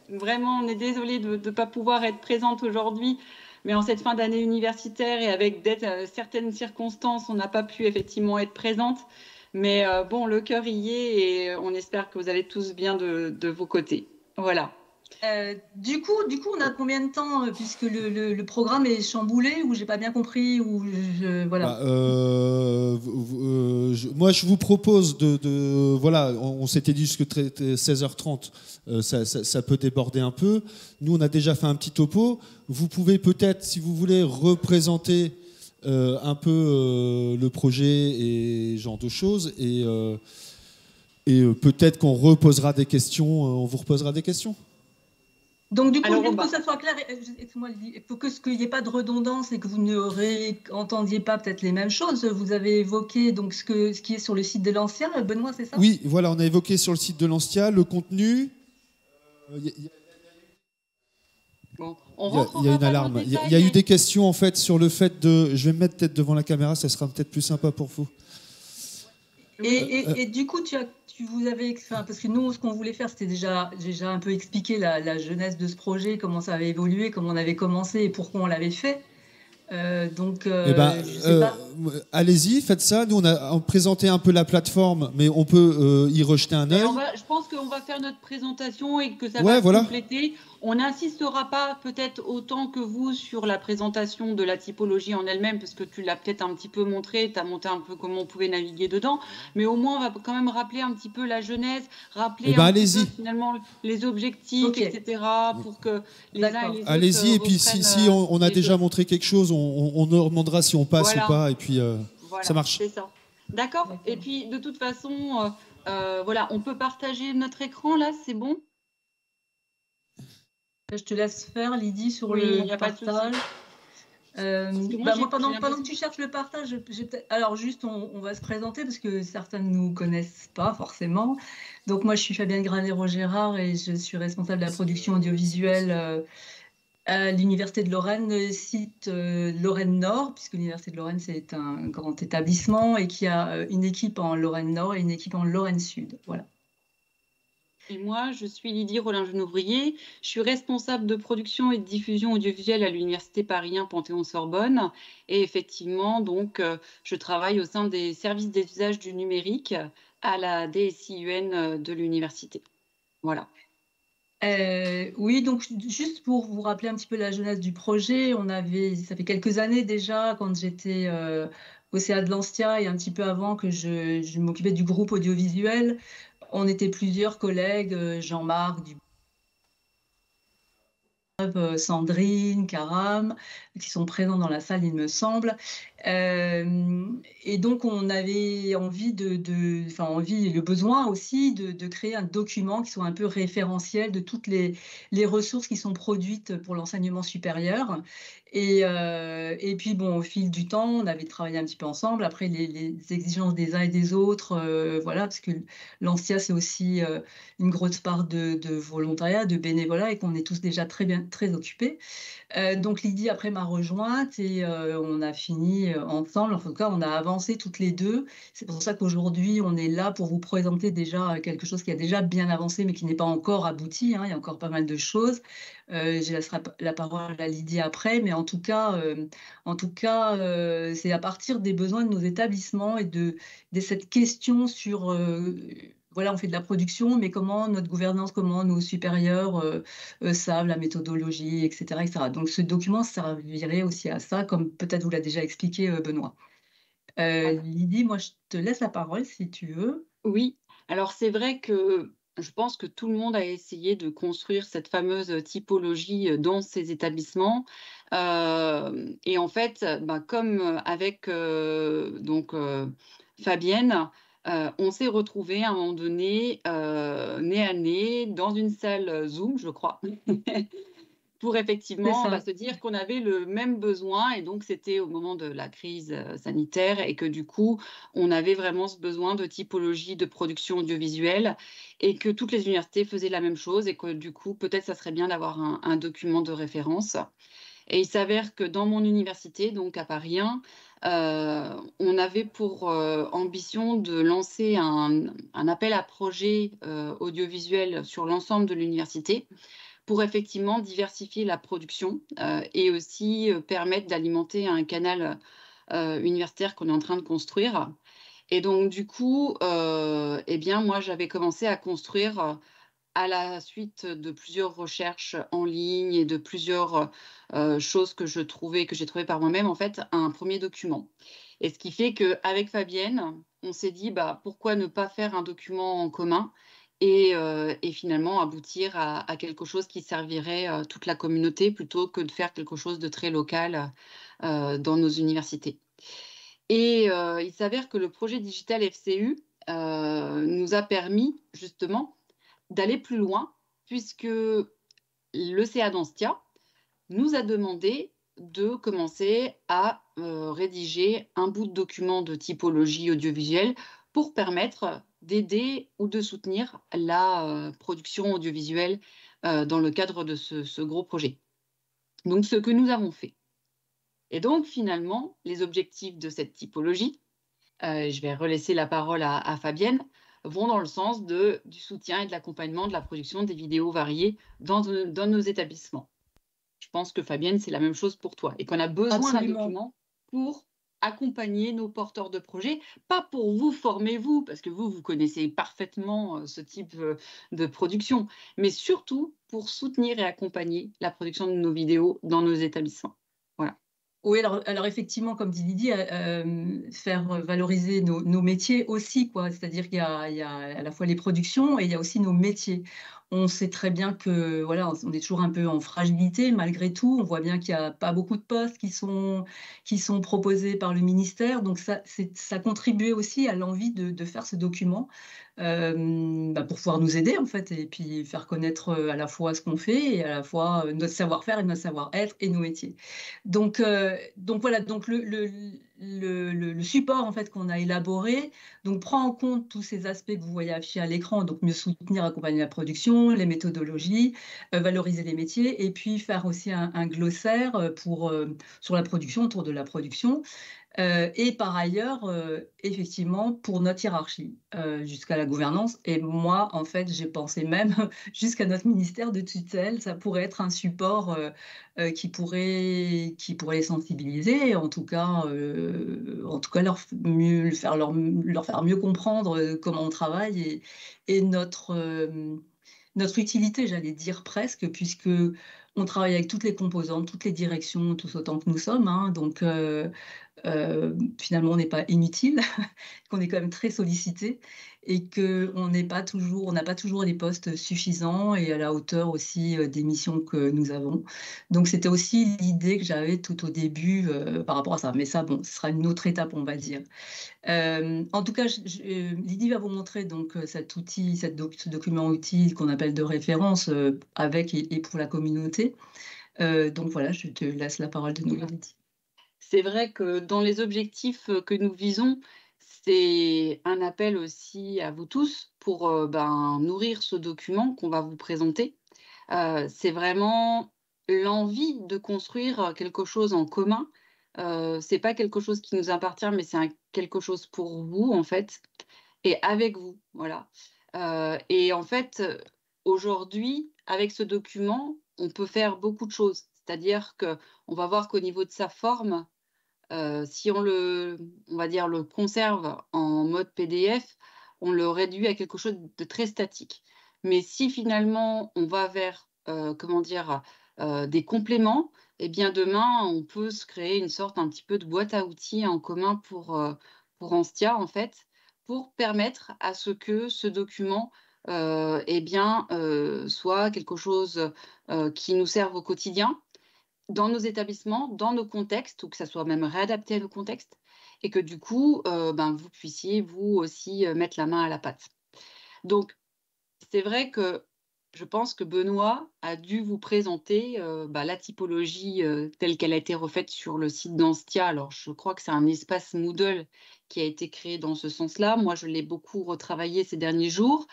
vraiment, on est désolé de ne pas pouvoir être présente aujourd'hui, mais en cette fin d'année universitaire et avec certaines circonstances, on n'a pas pu effectivement être présente. Mais bon, le cœur y est et on espère que vous allez tous bien de vos côtés. Voilà. Du coup, on a combien de temps, puisque le programme est chamboulé, ou j'ai pas bien compris, ou voilà. Bah, moi, je vous propose voilà, on s'était dit jusque 16h30, ça peut déborder un peu. Nous, on a déjà fait un petit topo. Vous pouvez peut-être, si vous voulez, représenter un peu le projet et ce genre de choses. Et peut-être qu'on reposera des questions, on vous reposera des questions. Donc, du coup, juste que ça soit clair, il faut qu'il n'y ait pas de redondance et que vous ne réentendiez pas peut-être les mêmes choses. Vous avez évoqué donc ce qui est sur le site de l'Ancien, Benoît, c'est ça? Oui, voilà, on a évoqué sur le site de l'Ancien le contenu. Bon, il y a une alarme. Il y a eu des questions en fait sur le fait de. Je vais me mettre peut-être devant la caméra, ça sera peut-être plus sympa pour vous. Et du coup, vous avez, parce que nous, ce qu'on voulait faire, c'était déjà un peu expliquer la genèse de ce projet, comment ça avait évolué, comment on avait commencé et pourquoi on l'avait fait. Je sais pas. Allez-y, faites ça. Nous, on a présenté un peu la plateforme, mais on peut y rejeter un œil. Je pense qu'on va faire notre présentation et que ça va se compléter. On n'insistera pas peut-être autant que vous sur la présentation de la typologie en elle-même, parce que tu l'as peut-être un petit peu montré, tu as montré un peu comment on pouvait naviguer dedans, mais au moins on va quand même rappeler un petit peu la genèse, rappeler un petit peu finalement les objectifs, etc. pour que les uns et les autres allez-y, et puis si on a déjà montré quelque chose, on nous demandera si on passe ou pas, et puis ça marche. C'est ça. D'accord. Et puis de toute façon, voilà, on peut partager notre écran là, c'est bon? Je te laisse faire, Lydie, sur le partage. Moi, pendant que tu cherches le partage, alors juste, on va se présenter parce que certains ne nous connaissent pas forcément. Donc moi, je suis Fabienne Granero-Gérard et je suis responsable de la production audiovisuelle à l'Université de Lorraine, site Lorraine Nord, puisque l'Université de Lorraine, c'est un grand établissement et qui a une équipe en Lorraine Nord et une équipe en Lorraine Sud. Voilà. Et moi, je suis Lydie Rollin-Genouvrier. Je suis responsable de production et de diffusion audiovisuelle à l'Université Paris 1 Panthéon-Sorbonne. Et effectivement, donc, je travaille au sein des services des usages du numérique à la DSIUN de l'université. Voilà. Oui, donc juste pour vous rappeler un petit peu la genèse du projet, ça fait quelques années déjà, quand j'étais au CA de l'Anstia et un petit peu avant que je m'occupais du groupe audiovisuel, on était plusieurs collègues, Jean-Marc Sandrine, Karam, qui sont présents dans la salle, il me semble. Et donc, on avait envie le besoin aussi de créer un document qui soit un peu référentiel de toutes les ressources qui sont produites pour l'enseignement supérieur. Et puis, bon, au fil du temps, on avait travaillé un petit peu ensemble. Après, les exigences des uns et des autres, voilà, parce que l'ANSTIA, c'est aussi une grosse part de volontariat, de bénévolat, et qu'on est tous déjà très occupés. Donc Lydie après m'a rejointe et on a fini ensemble. En tout cas, on a avancé toutes les deux. C'est pour ça qu'aujourd'hui, on est là pour vous présenter déjà quelque chose qui a déjà bien avancé, mais qui n'est pas encore abouti. Il y a encore pas mal de choses. Je laisserai la parole à Lydie après, mais en tout cas, c'est à partir des besoins de nos établissements et de cette question sur voilà, on fait de la production, mais comment notre gouvernance, comment nos supérieurs savent la méthodologie, etc., etc. Donc, ce document servirait aussi à ça, comme peut-être vous l'a déjà expliqué Benoît. Lydie, moi, je te laisse la parole si tu veux. Oui, alors c'est vrai que je pense que tout le monde a essayé de construire cette fameuse typologie dans ses établissements. Et en fait, comme avec Fabienne, on s'est retrouvés à un moment donné, nez à nez, dans une salle Zoom, je crois, pour effectivement se dire qu'on avait le même besoin. Et donc, c'était au moment de la crise sanitaire et que du coup, on avait vraiment ce besoin de typologie de production audiovisuelle et que toutes les universités faisaient la même chose et que du coup, peut-être ça serait bien d'avoir un document de référence. Et il s'avère que dans mon université, donc à Paris 1, on avait pour ambition de lancer un appel à projet audiovisuel sur l'ensemble de l'université pour effectivement diversifier la production et aussi permettre d'alimenter un canal universitaire qu'on est en train de construire. Et donc, du coup, eh bien, moi, j'avais commencé à construire à la suite de plusieurs recherches en ligne et de plusieurs choses que j'ai trouvées par moi-même, en fait, un premier document. Et ce qui fait qu'avec Fabienne, on s'est dit, bah, pourquoi ne pas faire un document en commun et finalement aboutir à quelque chose qui servirait toute la communauté plutôt que de faire quelque chose de très local dans nos universités. Et il s'avère que le projet Digital FCU nous a permis justement d'aller plus loin, puisque l'ECA d'Anstia nous a demandé de commencer à rédiger un bout de document de typologie audiovisuelle pour permettre d'aider ou de soutenir la production audiovisuelle dans le cadre de ce gros projet. Donc, ce que nous avons fait. Et donc, finalement, les objectifs de cette typologie, je vais relaisser la parole à Fabienne, vont dans le sens du soutien et de l'accompagnement de la production des vidéos variées dans nos établissements. Je pense que Fabienne, c'est la même chose pour toi et qu'on a besoin d'un document pour accompagner nos porteurs de projets, pas pour vous former vous, parce que vous connaissez parfaitement ce type de production, mais surtout pour soutenir et accompagner la production de nos vidéos dans nos établissements. Voilà. Oui, alors effectivement, comme dit Lydie, faire valoriser nos métiers aussi, quoi. C'est-à-dire qu'il y a à la fois les productions et il y a aussi nos métiers. On sait très bien que voilà, on est toujours un peu en fragilité malgré tout. On voit bien qu'il n'y a pas beaucoup de postes qui sont proposés par le ministère. Donc ça contribuait aussi à l'envie de faire ce document pour pouvoir nous aider en fait et puis faire connaître à la fois ce qu'on fait et à la fois notre savoir-faire et notre savoir-être et nos métiers. Donc voilà, donc le support en fait qu'on a élaboré donc prend en compte tous ces aspects que vous voyez affichés à l'écran, donc mieux soutenir, accompagner la production, les méthodologies, valoriser les métiers et puis faire aussi un glossaire sur la production, autour de la production. Et par ailleurs, effectivement, pour notre hiérarchie, jusqu'à la gouvernance. Et moi, en fait, j'ai pensé même jusqu'à notre ministère de tutelle, ça pourrait être un support qui pourrait les sensibiliser, en tout cas leur faire mieux comprendre comment on travaille et notre utilité, j'allais dire presque, puisque on travaille avec toutes les composantes, toutes les directions, tous autant que nous sommes. Hein, donc, finalement, on n'est pas inutile, qu'on est quand même très sollicité et qu'on n'a pas toujours les postes suffisants et à la hauteur aussi des missions que nous avons. Donc, c'était aussi l'idée que j'avais tout au début par rapport à ça. Mais ça, bon, ce sera une autre étape, on va dire. En tout cas, Lydie va vous montrer donc ce document outil qu'on appelle de référence avec et pour la communauté. Donc voilà, je te laisse la parole de nouveau, Lydie. C'est vrai que dans les objectifs que nous visons, c'est un appel aussi à vous tous pour nourrir ce document qu'on va vous présenter. C'est vraiment l'envie de construire quelque chose en commun. C'est pas quelque chose qui nous appartient, mais c'est quelque chose pour vous, en fait, et avec vous. Voilà. Et en fait, aujourd'hui, avec ce document, on peut faire beaucoup de choses. C'est-à-dire qu'on va voir qu'au niveau de sa forme, si on va dire, le conserve en mode PDF, on le réduit à quelque chose de très statique. Mais si finalement on va vers des compléments, eh bien demain on peut se créer une sorte un petit peu de boîte à outils en commun pour Anstia en fait, pour permettre à ce que ce document soit quelque chose qui nous serve au quotidien dans nos établissements, dans nos contextes, ou que ça soit même réadapté à nos contextes, et que du coup, vous puissiez, vous aussi, mettre la main à la pâte. Donc, c'est vrai que je pense que Benoît a dû vous présenter la typologie telle qu'elle a été refaite sur le site d'Anstia. Alors, je crois que c'est un espace Moodle qui a été créé dans ce sens-là. Moi, je l'ai beaucoup retravaillé ces derniers jours.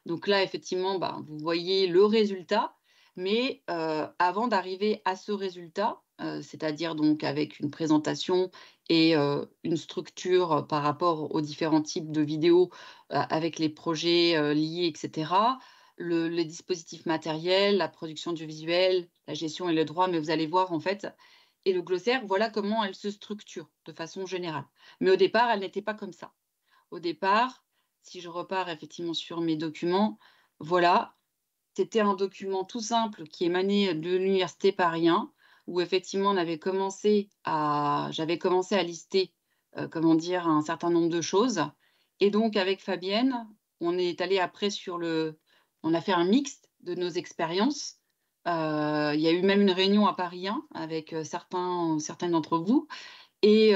Donc là, effectivement, vous voyez le résultat. Mais avant d'arriver à ce résultat, c'est-à-dire donc avec une présentation et une structure par rapport aux différents types de vidéos avec les projets liés, etc., les dispositifs matériels, la production du visuel, la gestion et le droit, mais vous allez voir en fait, et le glossaire, voilà comment elle se structure de façon générale. Mais au départ, elle n'était pas comme ça. Au départ, si je repars effectivement sur mes documents, voilà, c'était un document tout simple qui émanait de l'université Paris 1, où effectivement j'avais commencé à lister, comment dire, un certain nombre de choses. Et donc avec Fabienne, on est allé après on a fait un mixte de nos expériences. Il y a eu même une réunion à Paris 1 avec certaines d'entre vous. Et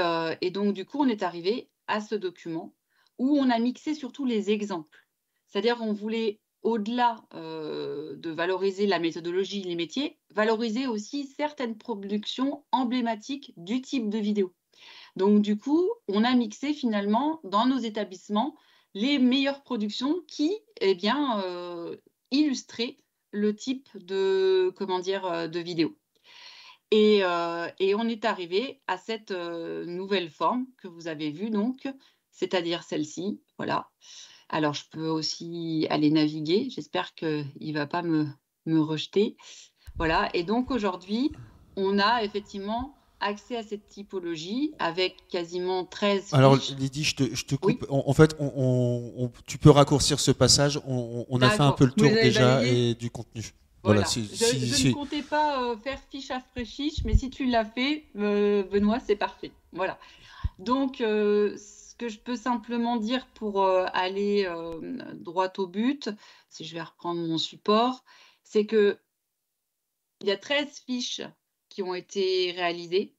donc du coup, on est arrivé à ce document où on a mixé surtout les exemples. C'est-à-dire qu'on voulait, au-delà de valoriser la méthodologie, les métiers, valoriser aussi certaines productions emblématiques du type de vidéo. Donc du coup, on a mixé finalement dans nos établissements les meilleures productions qui, eh bien, illustraient le type de, comment dire, de vidéo. Et on est arrivé à cette nouvelle forme que vous avez vue, donc, c'est-à-dire celle-ci, voilà. Alors, je peux aussi aller naviguer. J'espère qu'il ne va pas me rejeter. Voilà. Et donc, aujourd'hui, on a effectivement accès à cette typologie avec quasiment 13 fiches. Alors, Lydie, je te coupe. Oui. En fait, tu peux raccourcir ce passage. On a fait un peu le tour déjà et du contenu. Voilà. Je ne comptais pas faire fiche après fiche, mais si tu l'as fait, Benoît, c'est parfait. Voilà. Donc, ce que je peux simplement dire pour aller droit au but, si je vais reprendre mon support, c'est qu'il y a 13 fiches qui ont été réalisées.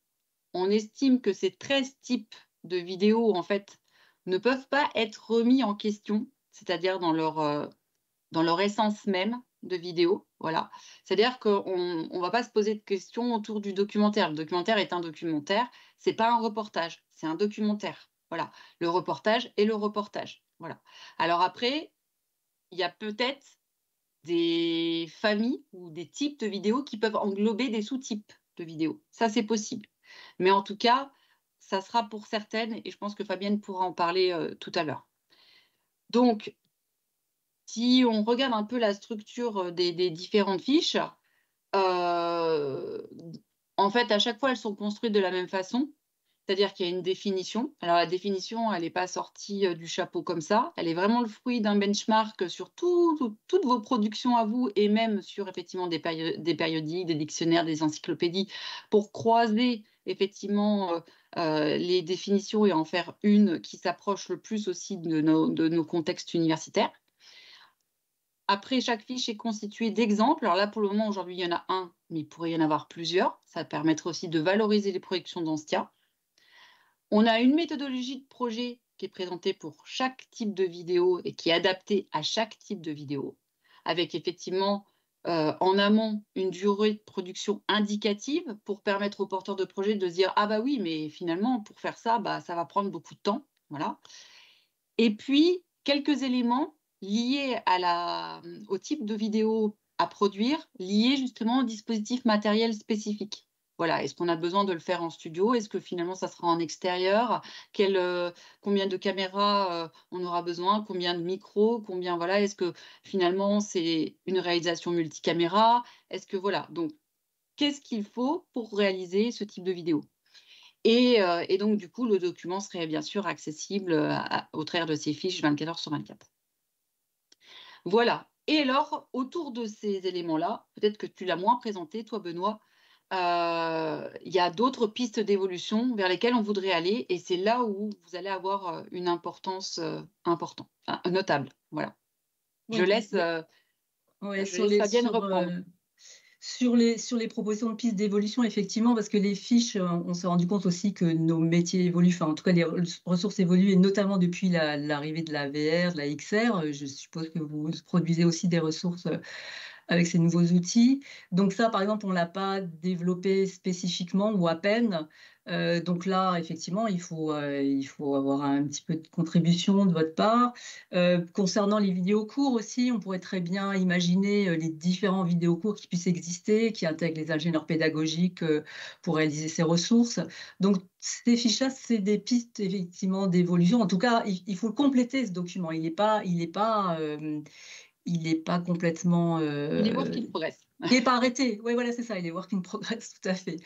On estime que ces 13 types de vidéos, en fait, ne peuvent pas être remis en question, c'est-à-dire dans leur essence même de vidéo. Voilà. C'est-à-dire qu'on ne va pas se poser de questions autour du documentaire. Le documentaire est un documentaire, ce n'est pas un reportage, c'est un documentaire. Voilà. Le reportage est le reportage. Voilà. Alors après, il y a peut-être des familles ou des types de vidéos qui peuvent englober des sous-types de vidéos. Ça, c'est possible. Mais en tout cas, ça sera pour certaines, et je pense que Fabienne pourra en parler tout à l'heure. Donc, si on regarde un peu la structure des différentes fiches, en fait, à chaque fois, elles sont construites de la même façon. C'est-à-dire qu'il y a une définition. Alors, la définition, elle n'est pas sortie du chapeau comme ça. Elle est vraiment le fruit d'un benchmark sur toutes vos productions à vous et même sur effectivement des périodiques, des dictionnaires, des encyclopédies pour croiser effectivement les définitions et en faire une qui s'approche le plus aussi de nos contextes universitaires. Après, chaque fiche est constituée d'exemples. Alors là, pour le moment, aujourd'hui, il y en a un, mais il pourrait y en avoir plusieurs. Ça permettrait aussi de valoriser les productions d'Anstia. On a une méthodologie de projet qui est présentée pour chaque type de vidéo et qui est adaptée à chaque type de vidéo, avec effectivement en amont une durée de production indicative pour permettre aux porteurs de projet de se dire « Ah bah oui, mais finalement, pour faire ça, ça va prendre beaucoup de temps. » Voilà. Et puis, quelques éléments liés au type de vidéo à produire, liés justement au dispositif matériel spécifique. Voilà, est-ce qu'on a besoin de le faire en studio? Est-ce que finalement ça sera en extérieur? Combien de caméras on aura besoin? Combien de micros? Voilà, est-ce que finalement c'est une réalisation multicaméra? Est-ce que voilà, donc qu'est-ce qu'il faut pour réaliser ce type de vidéo? Et donc du coup, le document serait bien sûr accessible au travers de ces fiches 24 heures sur 24. Voilà. Et alors, autour de ces éléments-là, peut-être que tu l'as moins présenté, toi, Benoît, il y a d'autres pistes d'évolution vers lesquelles on voudrait aller, et c'est là où vous allez avoir une importance notable. Voilà. Oui, je laisse Fabienne reprendre. Sur les propositions de pistes d'évolution, effectivement, parce que les fiches, on s'est rendu compte aussi que nos métiers évoluent, enfin en tout cas les ressources évoluent, et notamment depuis l'arrivée de la VR, de la XR. Je suppose que vous produisez aussi des ressources avec ces nouveaux outils. Donc ça, par exemple, on ne l'a pas développé spécifiquement ou à peine. Donc là, effectivement, il faut avoir un petit peu de contribution de votre part. Concernant les vidéos courts aussi, on pourrait très bien imaginer les différents vidéos courts qui puissent exister, qui intègrent les ingénieurs pédagogiques pour réaliser ces ressources. Donc ces fiches-là, c'est des pistes effectivement d'évolution. En tout cas, il faut le compléter, ce document. Il n'est pas il n'est pas complètement... Il est work in progress. Il n'est pas arrêté. Oui, voilà, c'est ça, il est work in progress, tout à fait.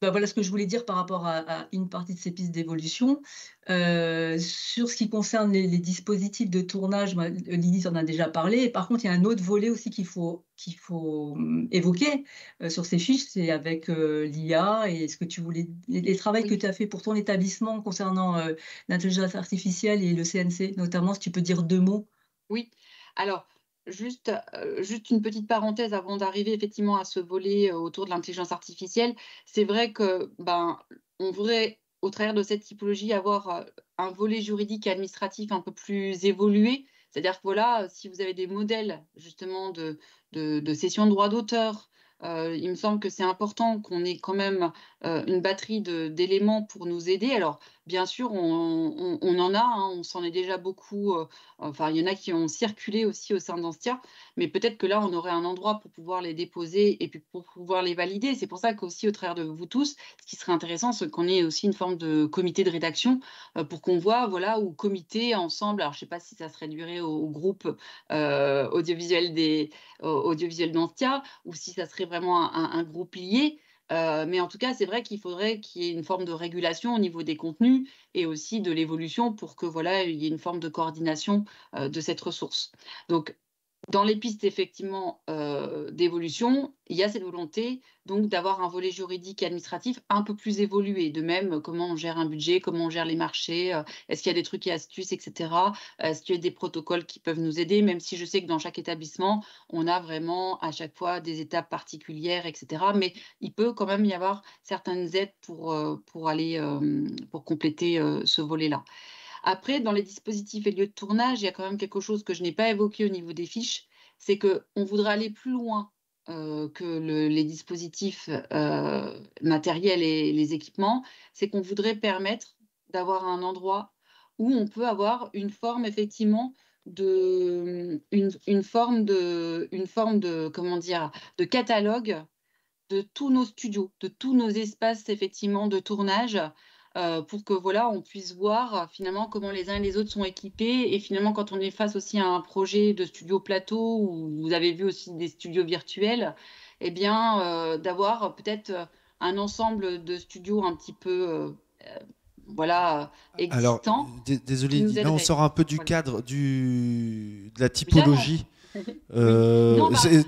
Voilà ce que je voulais dire par rapport à une partie de ces pistes d'évolution. Sur ce qui concerne les dispositifs de tournage, Lydie en a déjà parlé. Par contre, il y a un autre volet aussi qu'il faut évoquer sur ces fiches, c'est avec l'IA et ce que tu voulais, les travaux que tu as fait pour ton établissement concernant l'intelligence artificielle et le CNC, notamment, si tu peux dire 2 mots. Oui, alors juste une petite parenthèse avant d'arriver effectivement à ce volet, autour de l'intelligence artificielle. C'est vrai que, on voudrait, au travers de cette typologie, avoir, un volet juridique et administratif un peu plus évolué. C'est-à-dire que voilà, si vous avez des modèles justement de cession de droits d'auteur, il me semble que c'est important qu'on ait quand même, une batterie d'éléments pour nous aider. Alors bien sûr, on en a, hein, on s'en est déjà beaucoup, enfin, il y en a qui ont circulé aussi au sein d'Anstia, mais peut-être que là, on aurait un endroit pour pouvoir les déposer et puis pour pouvoir les valider. C'est pour ça qu'aussi, au travers de vous tous, ce qui serait intéressant, c'est qu'on ait aussi une forme de comité de rédaction, pour qu'on voit, voilà, ou comité ensemble. Alors, je ne sais pas si ça se réduirait au groupe audiovisuel d'Anstia, ou si ça serait vraiment un groupe lié. Mais en tout cas, c'est vrai qu'il faudrait qu'il y ait une forme de régulation au niveau des contenus et aussi de l'évolution pour que voilà, il y ait une forme de coordination de cette ressource. Donc, dans les pistes effectivement d'évolution, il y a cette volonté donc d'avoir un volet juridique et administratif un peu plus évolué. De même, comment on gère un budget, comment on gère les marchés, est-ce qu'il y a des trucs et astuces, etc. Est-ce qu'il y a des protocoles qui peuvent nous aider, même si je sais que dans chaque établissement, on a vraiment à chaque fois des étapes particulières, etc. Mais il peut quand même y avoir certaines aides pour aller pour compléter ce volet-là. Après, dans les dispositifs et lieux de tournage, il y a quand même quelque chose que je n'ai pas évoqué au niveau des fiches, c'est qu'on voudrait aller plus loin que les dispositifs matériels et les équipements. C'est qu'on voudrait permettre d'avoir un endroit où on peut avoir une forme effectivement une forme de comment dire, de catalogue de tous nos studios, de tous nos espaces effectivement de tournage, pour que voilà, on puisse voir finalement comment les uns et les autres sont équipés et finalement quand on est face aussi à un projet de studio plateau où vous avez vu aussi des studios virtuels, eh bien, d'avoir peut-être, un ensemble de studios un petit peu, voilà, Alors, existants désolé, qui nous là on aideraient. sort un peu du Voilà. cadre de la J'avance. typologie. Oui.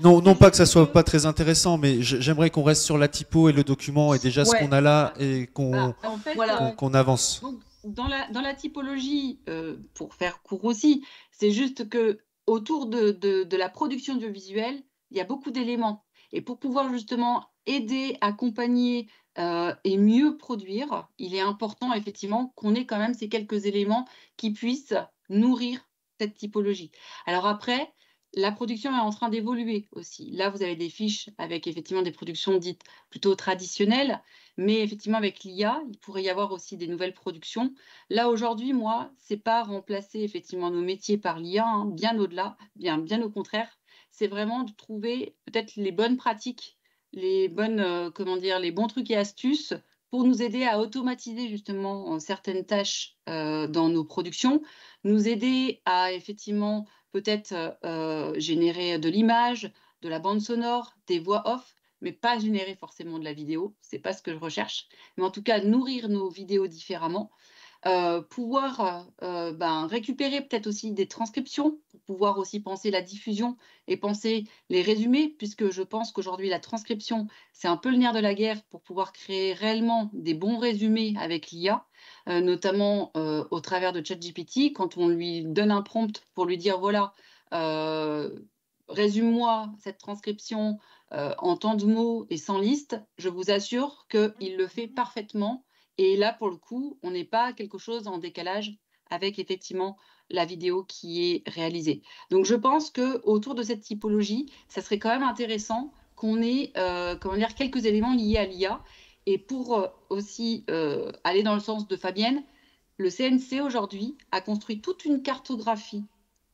Non, Non c'est pas que ça juste soit que pas très intéressant, mais j'aimerais qu'on reste sur la typo et le document et déjà ce qu'on Ouais, a là voilà. et En fait, voilà. qu'on avance. donc, dans la typologie, pour faire court aussi, c'est juste que autour de la production audiovisuelle, il y a beaucoup d'éléments. Et pour pouvoir justement aider, accompagner et mieux produire, il est important effectivement qu'on ait quand même ces quelques éléments qui puissent nourrir cette typologie. Alors après, la production est en train d'évoluer aussi. Là, vous avez des fiches avec effectivement des productions dites plutôt traditionnelles, mais effectivement, avec l'IA, il pourrait y avoir aussi des nouvelles productions. Là, aujourd'hui, moi, c'est pas remplacer effectivement nos métiers par l'IA, hein, bien au-delà, bien au contraire. C'est vraiment de trouver peut-être les bonnes pratiques, les bonnes, comment dire, les bons trucs et astuces pour nous aider à automatiser justement certaines tâches dans nos productions, nous aider à effectivement peut-être générer de l'image, de la bande sonore, des voix off, mais pas générer forcément de la vidéo, c'est pas ce que je recherche, mais en tout cas nourrir nos vidéos différemment, pouvoir récupérer peut-être aussi des transcriptions pour pouvoir aussi penser la diffusion et penser les résumés, puisque je pense qu'aujourd'hui la transcription, c'est un peu le nerf de la guerre pour pouvoir créer réellement des bons résumés avec l'IA, notamment au travers de ChatGPT, quand on lui donne un prompt pour lui dire voilà, résume-moi cette transcription en tant de mots et sans liste, je vous assure qu'il le fait parfaitement. Et là, pour le coup, on n'est pas quelque chose en décalage avec effectivement la vidéo qui est réalisée. Donc, je pense que autour de cette typologie, ça serait quand même intéressant qu'on ait comment dire, quelques éléments liés à l'IA. Et pour aussi aller dans le sens de Fabienne, le CNC aujourd'hui a construit toute une cartographie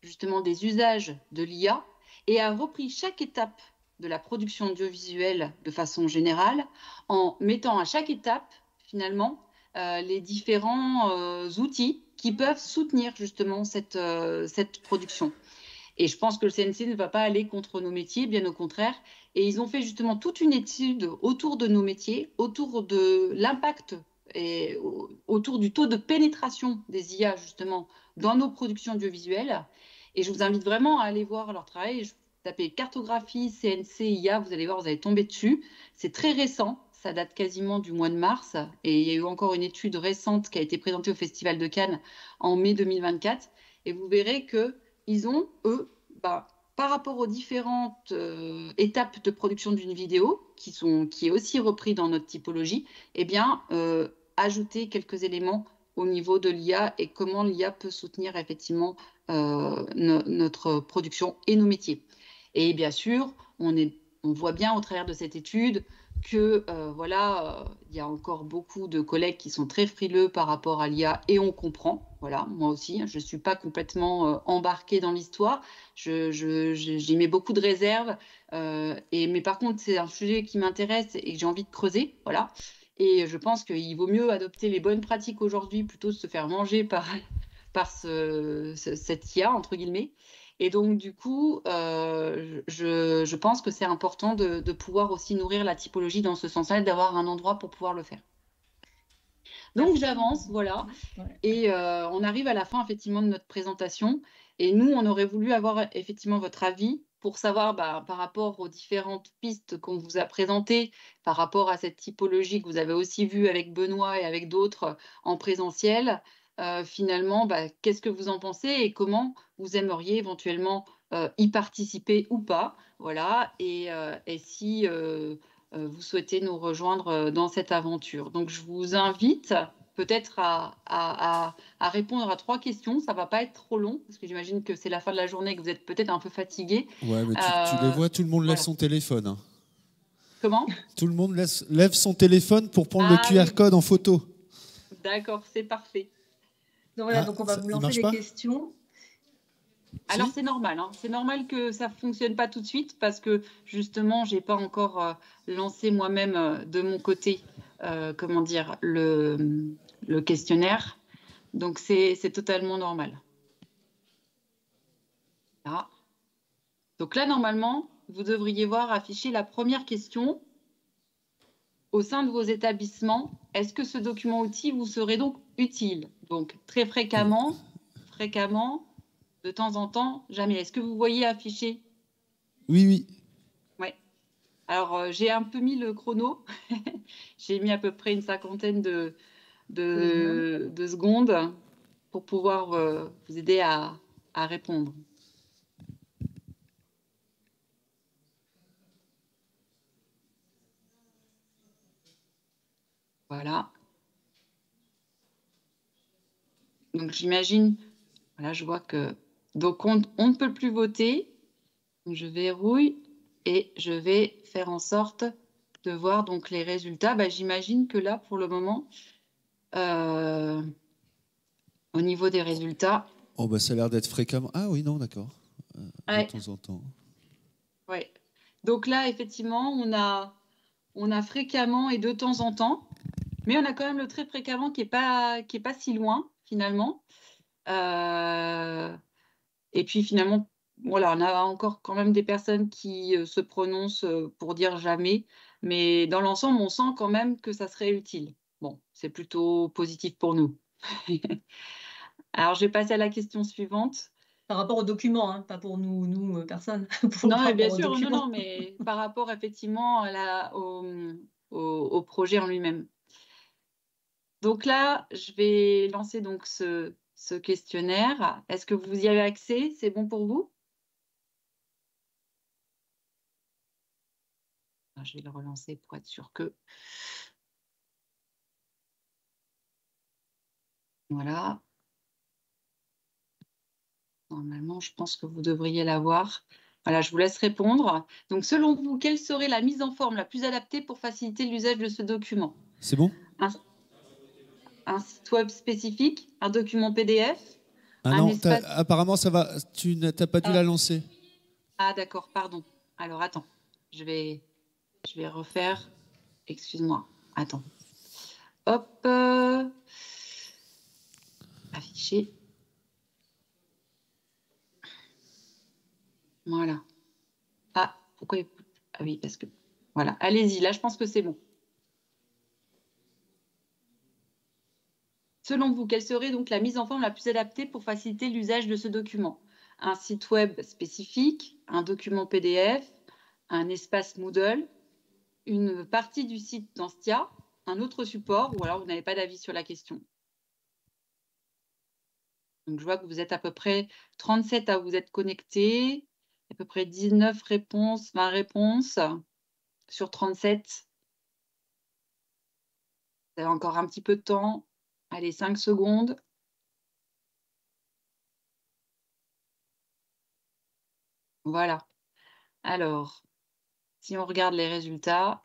justement des usages de l'IA et a repris chaque étape de la production audiovisuelle de façon générale en mettant à chaque étape finalement les différents outils qui peuvent soutenir justement cette production. Et je pense que le CNC ne va pas aller contre nos métiers, bien au contraire. Et ils ont fait justement toute une étude autour de nos métiers, autour de l'impact et autour du taux de pénétration des IA justement dans nos productions audiovisuelles. Et je vous invite vraiment à aller voir leur travail. Tapez cartographie CNC IA, vous allez voir, vous allez tomber dessus. C'est très récent, ça date quasiment du mois de mars. Et il y a eu encore une étude récente qui a été présentée au Festival de Cannes en mai 2024. Et vous verrez qu'ils ont, eux, par rapport aux différentes étapes de production d'une vidéo, qui est aussi repris dans notre typologie, eh bien, ajouter quelques éléments au niveau de l'IA et comment l'IA peut soutenir effectivement notre production et nos métiers. Et bien sûr, on voit bien au travers de cette étude que il y a encore beaucoup de collègues qui sont très frileux par rapport à l'IA et on comprend. Voilà, moi aussi, je ne suis pas complètement embarquée dans l'histoire. J'y mets beaucoup de réserves. Mais par contre, c'est un sujet qui m'intéresse et que j'ai envie de creuser. Voilà. Et je pense qu'il vaut mieux adopter les bonnes pratiques aujourd'hui plutôt que de se faire manger par cette IA, entre guillemets. Et donc, du coup, je pense que c'est important de pouvoir aussi nourrir la typologie dans ce sens-là et d'avoir un endroit pour pouvoir le faire. Donc, j'avance, voilà. Et on arrive à la fin, effectivement, de notre présentation. Et nous, on aurait voulu avoir, effectivement, votre avis pour savoir, par rapport aux différentes pistes qu'on vous a présentées, par rapport à cette typologie que vous avez aussi vue avec Benoît et avec d'autres en présentiel, finalement, qu'est-ce que vous en pensez et comment vous aimeriez éventuellement y participer ou pas, voilà, et si vous souhaitez nous rejoindre dans cette aventure. Donc, je vous invite peut-être à répondre à 3 questions. Ça ne va pas être trop long, parce que j'imagine que c'est la fin de la journée et que vous êtes peut-être un peu fatigué. Ouais, mais tu les vois, tout le monde lève son téléphone. Hein. Comment ? Tout le monde lève son téléphone pour prendre le QR code en photo. D'accord, c'est parfait. Donc voilà, donc on va vous lancer les questions. Alors c'est normal, hein. C'est normal que ça ne fonctionne pas tout de suite parce que justement, je n'ai pas encore lancé moi-même de mon côté le questionnaire. Donc c'est totalement normal. Là. Donc là, normalement, vous devriez voir afficher la première question. Au sein de vos établissements, est-ce que ce document outil vous serait donc utile? Donc très fréquemment, de temps en temps, jamais. Est-ce que vous voyez afficher? Oui. Ouais. Alors, j'ai un peu mis le chrono. J'ai mis à peu près une 50aine de secondes pour pouvoir vous aider à répondre. Voilà. Donc, j'imagine, voilà, je vois que... Donc, on ne peut plus voter. Donc, je verrouille et je vais faire en sorte de voir donc les résultats. J'imagine que là, pour le moment, au niveau des résultats... Oh, ça a l'air d'être fréquemment... Ah oui, non, d'accord. De temps en temps. Oui. Donc là, effectivement, on a fréquemment et de temps en temps, mais on a quand même le très fréquemment qui est pas si loin, finalement. Et puis, finalement, voilà, on a encore quand même des personnes qui se prononcent pour dire jamais, mais dans l'ensemble, on sent quand même que ça serait utile. Bon, c'est plutôt positif pour nous. Alors, je vais passer à la question suivante. Par rapport aux documents, hein, pas pour nous personnes. Non, bien sûr, non, mais par rapport effectivement au projet en lui-même. Donc là, je vais lancer donc ce questionnaire. Est-ce que vous y avez accès? C'est bon pour vous? Je vais le relancer pour être sûr que... Voilà. Normalement, je pense que vous devriez l'avoir. Voilà, je vous laisse répondre. Donc, selon vous, quelle serait la mise en forme la plus adaptée pour faciliter l'usage de ce document? C'est bon? Un site web spécifique, un document PDF? Ah non, apparemment, ça va. Tu n'as pas dû la lancer. Ah, d'accord, pardon. Alors, attends. Je vais refaire. Excuse-moi. Attends. Hop. Afficher. Voilà. Ah, pourquoi? Ah oui, parce que... Voilà, allez-y, là, je pense que c'est bon. Selon vous, quelle serait donc la mise en forme la plus adaptée pour faciliter l'usage de ce document? Un site web spécifique, un document PDF, un espace Moodle, une partie du site d'Anstia, un autre support, ou alors vous n'avez pas d'avis sur la question. Donc, je vois que vous êtes à peu près 37 à vous être connectés, à peu près 19 réponses, 20 réponses sur 37. Vous avez encore un petit peu de temps. Allez, 5 secondes. Voilà. Alors, si on regarde les résultats.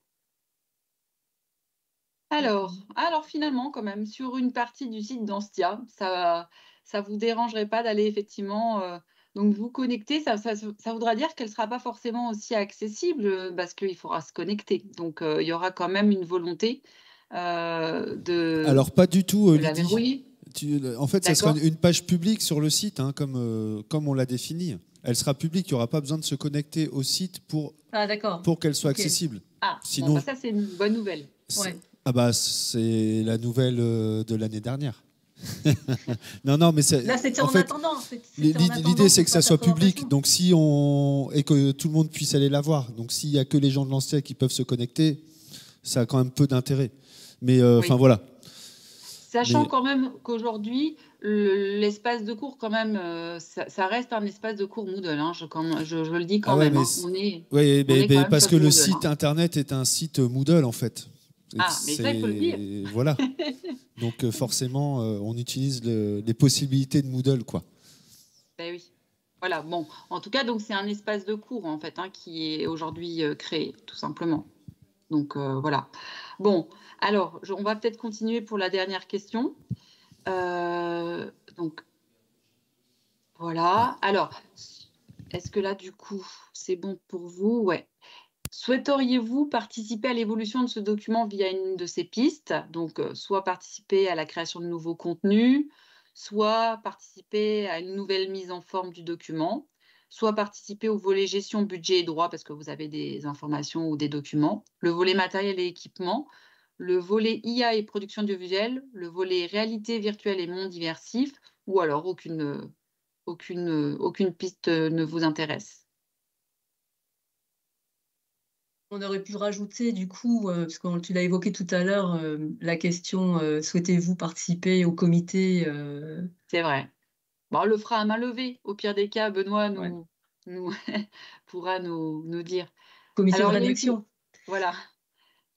Alors finalement, quand même, sur une partie du site d'Anstia, ça vous dérangerait pas d'aller effectivement donc vous connecter. Ça voudra dire qu'elle ne sera pas forcément aussi accessible parce qu'il faudra se connecter. Donc, il y aura quand même une volonté de... Alors, pas du tout, la Lydie. verrouiller. En fait, ça sera une page publique sur le site, hein, comme on l'a défini. Elle sera publique, il n'y aura pas besoin de se connecter au site pour qu'elle soit accessible. Ah, sinon, bon, bah ça, c'est une bonne nouvelle. Ouais. Ah bah, c'est la nouvelle de l'année dernière. non, mais là, c'était en attendant. L'idée, c'est que ça soit public, donc et que tout le monde puisse aller la voir. Donc, s'il n'y a que les gens de l'Anstia qui peuvent se connecter, ça a quand même peu d'intérêt. Mais enfin, voilà. Sachant quand même qu'aujourd'hui, l'espace de cours, quand même, ça reste un espace de cours Moodle. Hein, je le dis quand même. Oui, parce que le site internet est un site Moodle, en fait. Ah, mais ça, il faut le dire. Voilà. Donc, forcément, on utilise les possibilités de Moodle, quoi. Ben oui. Voilà, bon. En tout cas, donc c'est un espace de cours, en fait, hein, qui est aujourd'hui créé, tout simplement. Donc, voilà. Bon, alors, on va peut-être continuer pour la dernière question. Donc, voilà. Alors, est-ce que là, du coup, c'est bon pour vous? Ouais. Souhaiteriez-vous participer à l'évolution de ce document via une de ces pistes? Donc, soit participer à la création de nouveaux contenus, soit participer à une nouvelle mise en forme du document, soit participer au volet gestion, budget et droit, parce que vous avez des informations ou des documents, le volet matériel et équipement, le volet IA et production audiovisuelle, le volet réalité virtuelle et monde immersif, ou alors aucune piste ne vous intéresse. On aurait pu rajouter, du coup, parce que tu l'as évoqué tout à l'heure, la question souhaitez-vous participer au comité C'est vrai. Bon, on le fera à main levée. Au pire des cas, Benoît pourra nous dire. Comité de rédaction. Voilà.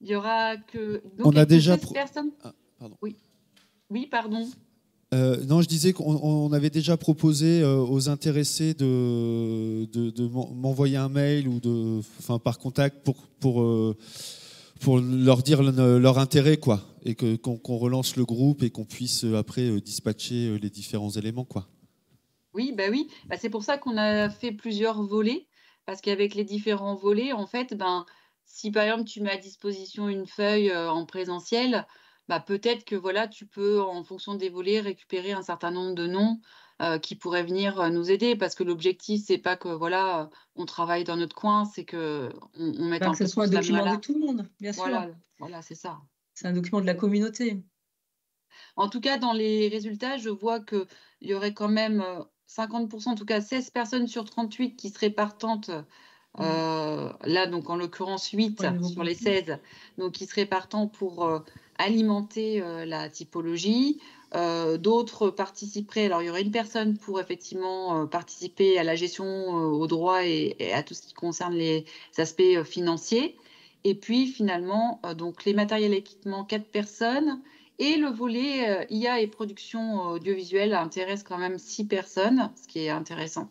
Il y aura que... Donc, on a déjà... 16 personnes. Ah, pardon. Oui, pardon. Non, je disais qu'on avait déjà proposé aux intéressés de m'envoyer un mail ou par contact pour leur dire leur intérêt, quoi, et qu'on relance le groupe et qu'on puisse après dispatcher les différents éléments, quoi. Oui, c'est pour ça qu'on a fait plusieurs volets, parce qu'avec les différents volets, en fait, si par exemple tu mets à disposition une feuille en présentiel, peut-être que voilà, tu peux, en fonction des volets, récupérer un certain nombre de noms qui pourraient venir nous aider, parce que l'objectif, c'est pas que voilà, on travaille dans notre coin, c'est que on mette un peu que ce soit un document de tout le monde, bien sûr. Voilà, c'est ça. C'est un document de la communauté. En tout cas, dans les résultats, je vois qu'il y aurait quand même 50%, en tout cas 16 personnes sur 38 qui seraient partantes. Là, donc en l'occurrence 8 sur les 16, donc qui seraient partants pour alimenter la typologie. D'autres participeraient. Alors, il y aurait une personne pour effectivement participer à la gestion au droit et à tout ce qui concerne les aspects financiers. Et puis, finalement, donc les matériels et équipements, 4 personnes. Et le volet IA et production audiovisuelle intéresse quand même 6 personnes, ce qui est intéressant.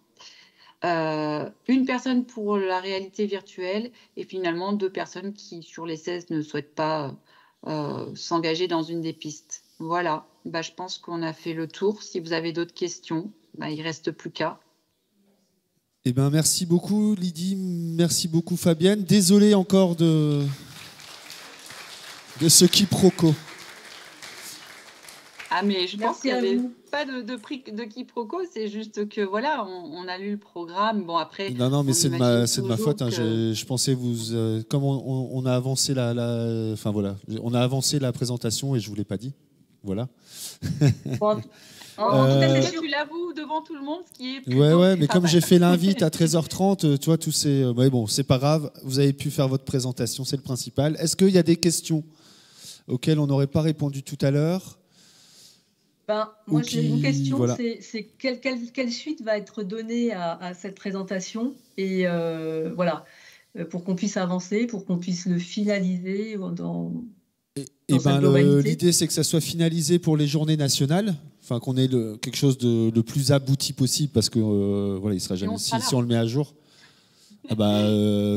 Une personne pour la réalité virtuelle et finalement 2 personnes qui, sur les 16, ne souhaitent pas s'engager dans une des pistes. Voilà, je pense qu'on a fait le tour. Si vous avez d'autres questions, il ne reste plus qu'à. Eh ben, merci beaucoup Lydie, merci beaucoup Fabienne. Désolé encore de ce quiproquo. Ah, mais je pense qu'il Merci n'y à avait vous. pas de prix de quiproquo, c'est juste que voilà, on a lu le programme. Bon, après, Non, non, mais on c'est de imagine ma toujours faute. Hein. que. Je pensais vous, comme on a avancé enfin voilà, on a avancé la présentation et je vous l'ai pas dit. Voilà. Bon, Bon, en en tout cas, tout cas, c'est c'est toi, sûr. tu l'avoues devant tout le monde, ce qui est Ouais, plutôt ouais, mais pas comme mal. j'ai fait l'invite à 13h30, tu vois, tous ces. Ouais, bon, c'est pas grave. Vous avez pu faire votre présentation, c'est le principal. Est-ce qu'il y a des questions auxquelles on n'aurait pas répondu tout à l'heure? Ben, Ou moi, j'ai une qui, question, voilà. c'est quelle suite va être donnée à cette présentation et voilà, pour qu'on puisse avancer, pour qu'on puisse le finaliser Et dans sa ben, globalité. l'idée, c'est que ça soit finalisé pour les journées nationales. Enfin, qu'on ait quelque chose de le plus abouti possible, parce que voilà, il sera Et jamais. on sera là. Si on le met à jour, ah bah,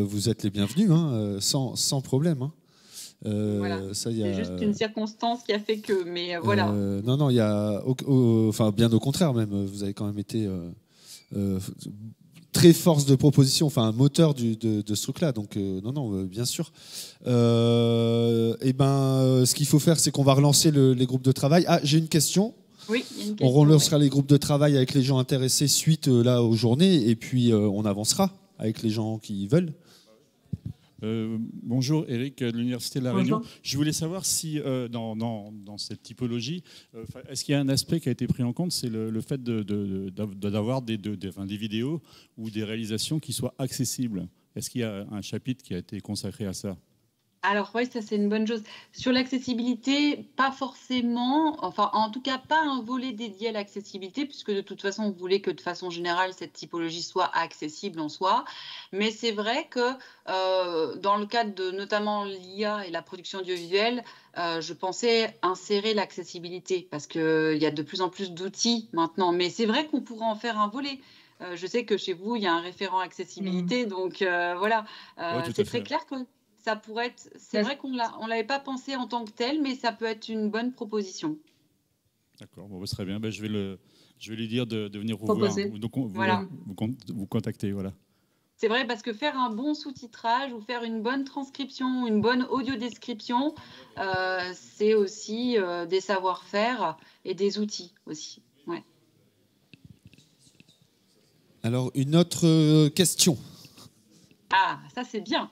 vous êtes les bienvenus, hein, sans problème. Hein. Voilà. Ça, y C'est a, juste une circonstance qui a fait que. Mais voilà. non, non, il y a, enfin, bien au contraire même. Vous avez quand même été euh, très force de proposition, enfin un moteur de ce truc-là. Donc non, non, bien sûr. Et ben, ce qu'il faut faire, c'est qu'on va relancer les groupes de travail. Ah, j'ai une question. Oui, il y a une On question. relancera les groupes de travail avec les gens intéressés suite là aux journées, et puis on avancera avec les gens qui veulent. Bonjour, Eric de l'Université de La Réunion. Bonjour. Je voulais savoir si dans cette typologie, est-ce qu'il y a un aspect qui a été pris en compte, c'est le fait d'avoir des vidéos ou des réalisations qui soient accessibles. Est-ce qu'il y a un chapitre qui a été consacré à ça? Alors oui, ça c'est une bonne chose. Sur l'accessibilité, pas forcément, enfin en tout cas pas un volet dédié à l'accessibilité, puisque de toute façon on voulait que de façon générale cette typologie soit accessible en soi. Mais c'est vrai que dans le cadre de notamment l'IA et la production audiovisuelle, je pensais insérer l'accessibilité, parce qu'il y a de plus en plus d'outils maintenant. Mais c'est vrai qu'on pourrait en faire un volet. Je sais que chez vous, il y a un référent accessibilité, donc voilà, Oui, tout c'est à très fait. clair que ça pourrait être. C'est vrai qu'on l'avait pas pensé en tant que tel, mais ça peut être une bonne proposition. D'accord, bon, très bien. Ben, je vais lui dire de venir vous Proposer. voir, donc Voilà. vous contacter. Voilà. C'est vrai parce que faire un bon sous-titrage ou faire une bonne transcription, une bonne audio-description, c'est aussi des savoir-faire et des outils aussi. Ouais. Alors, une autre question. Ah, ça c'est bien.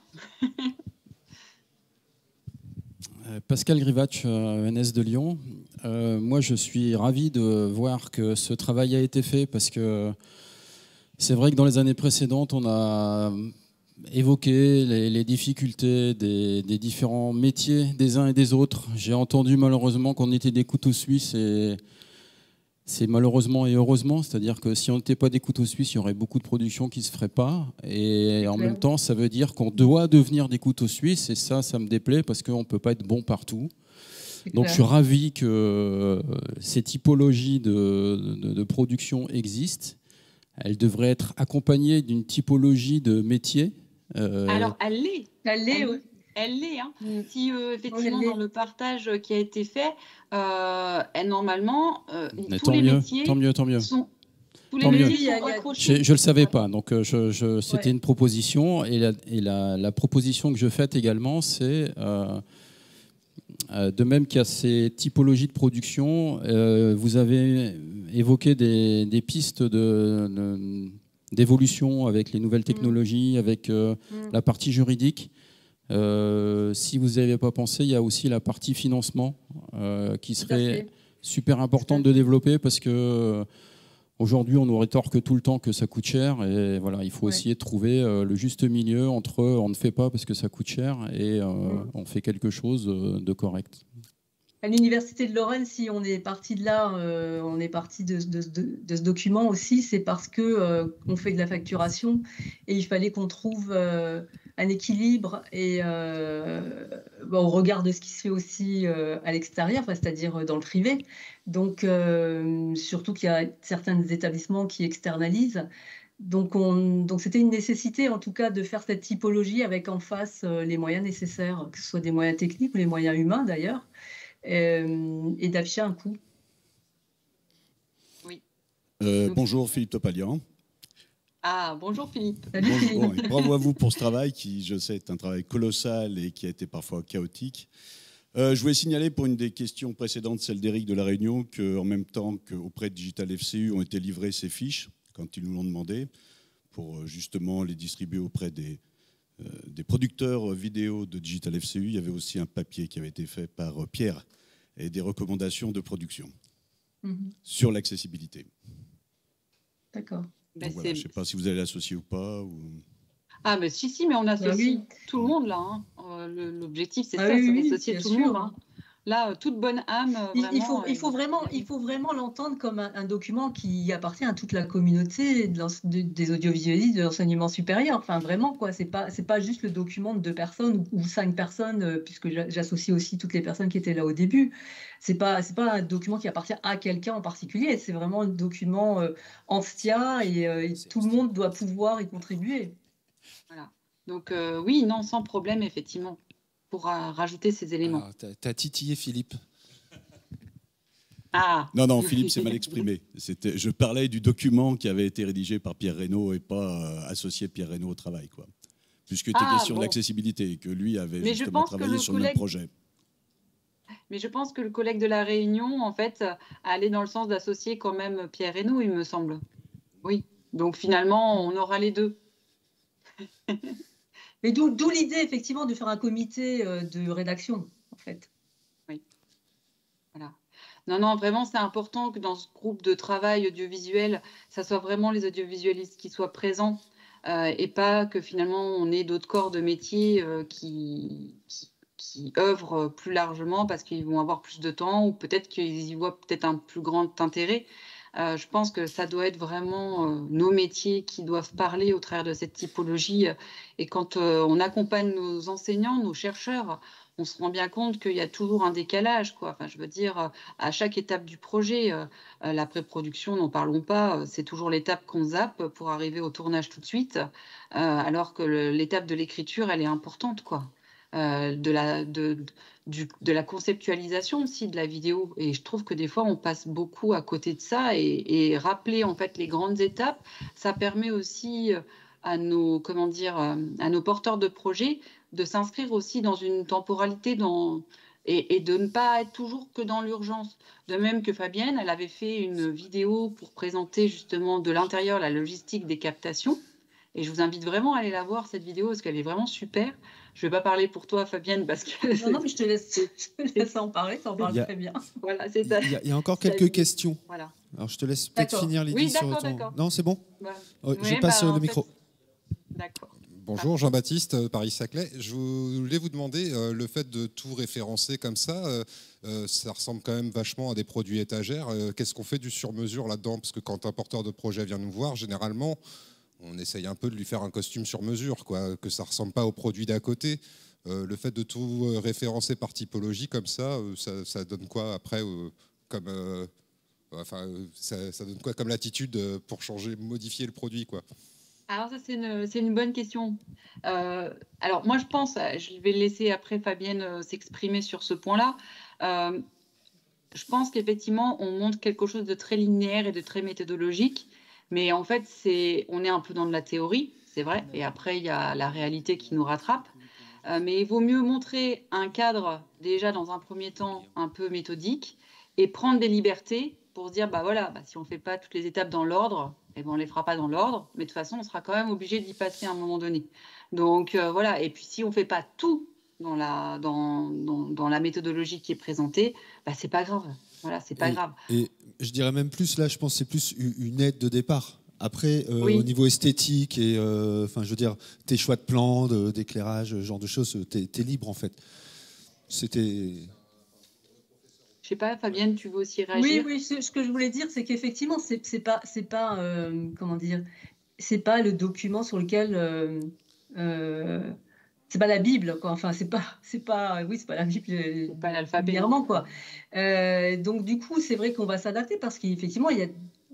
Pascal Grivatch, ENS de Lyon. Moi, je suis ravi de voir que ce travail a été fait, parce que c'est vrai que dans les années précédentes, on a évoqué les difficultés des différents métiers des uns et des autres. J'ai entendu malheureusement qu'on était des couteaux suisses, et c'est malheureusement et heureusement, c'est-à-dire que si on n'était pas des couteaux suisses, il y aurait beaucoup de productions qui ne se feraient pas. Et en même temps, ça veut dire qu'on doit devenir des couteaux suisses, et ça me déplaît, parce qu'on ne peut pas être bon partout. Donc je suis ravi que ces typologies de production existent. Elles devraient être accompagnées d'une typologie de métier. Alors, elle l'est. Elle l'est, oui. Elle l'est. Hein. Si effectivement dans le partage qui a été fait, normalement tous les métiers tant mieux. sont tous les Tant mieux. métiers sont accrochés. Je le savais pas, donc c'était une proposition, et la proposition que je fais également, c'est de même qu'il y a ces typologies de production, vous avez évoqué des pistes d'évolution avec les nouvelles technologies, avec la partie juridique. Si vous n'y avez pas pensé, il y a aussi la partie financement qui serait super importante de développer, parce que aujourd'hui, on nous rétorque tout le temps que ça coûte cher, et voilà, il faut essayer de trouver le juste milieu entre on ne fait pas parce que ça coûte cher et on fait quelque chose de correct. À l'Université de Lorraine, si on est parti de là, on est parti de ce document aussi, c'est parce que on fait de la facturation, et il fallait qu'on trouve un équilibre, et au regard de ce qui se fait aussi à l'extérieur, c'est-à-dire dans le privé. Donc, surtout qu'il y a certains établissements qui externalisent. Donc, c'était une nécessité, en tout cas, de faire cette typologie avec en face les moyens nécessaires, que ce soit des moyens techniques ou les moyens humains d'ailleurs, et d'afficher un coût. Oui. Bonjour, Philippe Topalian. Ah, bonjour Philippe. Salut, Bonjour, Philippe. et bravo à vous pour ce travail qui, je sais, est un travail colossal et qui a été parfois chaotique. Je voulais signaler pour une des questions précédentes, celle d'Éric de La Réunion, qu'en même temps qu'auprès de Digital FCU ont été livrées ces fiches, quand ils nous l'ont demandé, pour justement les distribuer auprès des producteurs vidéo de Digital FCU. Il y avait aussi un papier qui avait été fait par Pierre et des recommandations de production sur l'accessibilité. D'accord. Voilà, je ne sais pas si vous allez l'associer ou pas. Ah, mais si, mais on associe tout le monde là. Hein. L'objectif, c'est ça, c'est d'associer tout le monde. Hein. Là, toute bonne âme. Il faut vraiment l'entendre comme un document qui appartient à toute la communauté des audiovisualistes de l'enseignement supérieur. Enfin, vraiment, quoi. C'est pas juste le document de 2 personnes ou 5 personnes, puisque j'associe aussi toutes les personnes qui étaient là au début. C'est pas un document qui appartient à quelqu'un en particulier. C'est vraiment un document ancien et tout le monde doit pouvoir y contribuer. Voilà. Donc, oui, non, sans problème, effectivement, pour rajouter ces éléments. T'as titillé Philippe. Ah. Non, Philippe s'est mal exprimé. Je parlais du document qui avait été rédigé par Pierre Reynaud et pas associé Pierre Reynaud au travail, quoi. Puisque c'était question de l'accessibilité et que lui avait justement travaillé sur le même projet. Mais je pense que le collègue de La Réunion, en fait, allait dans le sens d'associer quand même Pierre Reynaud, il me semble. Oui. Donc, finalement, on aura les deux. Mais d'où l'idée, effectivement, de faire un comité de rédaction, en fait. Oui. Voilà. Non, vraiment, c'est important que dans ce groupe de travail audiovisuel, ça soit vraiment les audiovisualistes qui soient présents et pas que finalement, on ait d'autres corps de métier qui œuvrent plus largement parce qu'ils vont avoir plus de temps ou peut-être qu'ils y voient peut-être un plus grand intérêt. Je pense que ça doit être vraiment nos métiers qui doivent parler au travers de cette typologie. Et quand on accompagne nos enseignants, nos chercheurs, on se rend bien compte qu'il y a toujours un décalage, quoi. Enfin, je veux dire, à chaque étape du projet, la pré-production, n'en parlons pas, c'est toujours l'étape qu'on zappe pour arriver au tournage tout de suite, alors que l'étape de l'écriture, elle est importante, quoi. De la conceptualisation aussi de la vidéo. Et je trouve que des fois, on passe beaucoup à côté de ça et rappeler en fait les grandes étapes, ça permet aussi à nos porteurs de projets de s'inscrire aussi dans une temporalité et de ne pas être toujours que dans l'urgence. De même que Fabienne, elle avait fait une vidéo pour présenter justement de l'intérieur la logistique des captations. Et je vous invite vraiment à aller la voir, cette vidéo, parce qu'elle est vraiment super. Je ne vais pas parler pour toi, Fabienne, parce que... Non, mais je te laisse en parler, ça en parle très bien. Voilà, c'est ça. Il y a encore quelques questions. Voilà. Alors, je te laisse peut-être finir, Lydie. Oui, d'accord. Non, c'est bon Je passe le micro. D'accord. Bonjour, Jean-Baptiste, Paris-Saclay. Je voulais vous demander, le fait de tout référencer comme ça, ça ressemble quand même vachement à des produits étagères. Qu'est-ce qu'on fait du sur-mesure là-dedans? Parce que quand un porteur de projet vient nous voir, généralement... on essaye un peu de lui faire un costume sur mesure, quoi, que ça ne ressemble pas au produit d'à côté. Le fait de tout référencer par typologie comme ça, ça donne quoi après ça donne quoi comme latitude pour changer, modifier le produit, quoi? Alors ça, c'est une bonne question. Alors moi, je pense, je vais laisser après Fabienne s'exprimer sur ce point-là. Je pense qu'effectivement, on montre quelque chose de très linéaire et de très méthodologique. Mais en fait, on est un peu dans de la théorie, c'est vrai. Et après, il y a la réalité qui nous rattrape. Mais il vaut mieux montrer un cadre, déjà dans un premier temps, un peu méthodique, et prendre des libertés pour se dire, si on ne fait pas toutes les étapes dans l'ordre, on ne les fera pas dans l'ordre. Mais de toute façon, on sera quand même obligé d'y passer à un moment donné. Donc, voilà. Et puis, si on ne fait pas tout dans la méthodologie qui est présentée, c'est pas grave. Voilà, c'est pas grave. Et je dirais même plus, là, je pense que c'est plus une aide de départ. Après, au niveau esthétique et, je veux dire, tes choix de plans, d'éclairage, ce genre de choses, t'es libre, en fait. C'était... Je sais pas, Fabienne, tu veux aussi réagir? Oui, ce que je voulais dire, c'est qu'effectivement, c'est pas comment dire, c'est pas le document sur lequel... c'est pas la Bible, quoi. Enfin, c'est pas la Bible. C'est pas l'alphabet. Quoi. Donc, du coup, c'est vrai qu'on va s'adapter parce qu'effectivement, il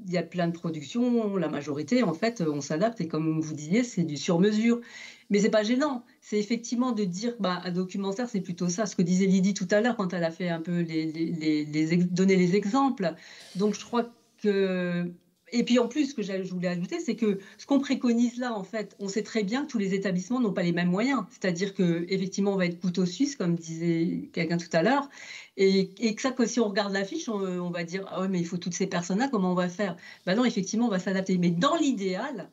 y a plein de productions. La majorité, en fait, on s'adapte. Et comme vous disiez, c'est du sur-mesure. Mais c'est pas gênant. C'est effectivement de dire, un documentaire, c'est plutôt ça. Ce que disait Lydie tout à l'heure quand elle a fait un peu donner les exemples. Donc, je crois que Et puis en plus, ce que je voulais ajouter, c'est que ce qu'on préconise là, en fait, on sait très bien que tous les établissements n'ont pas les mêmes moyens. C'est-à-dire qu'effectivement, on va être couteau suisse, comme disait quelqu'un tout à l'heure, et que si on regarde l'affiche, on va dire ah ouais, mais il faut toutes ces personnes-là, comment on va faire? Ben non, effectivement, on va s'adapter. Mais dans l'idéal,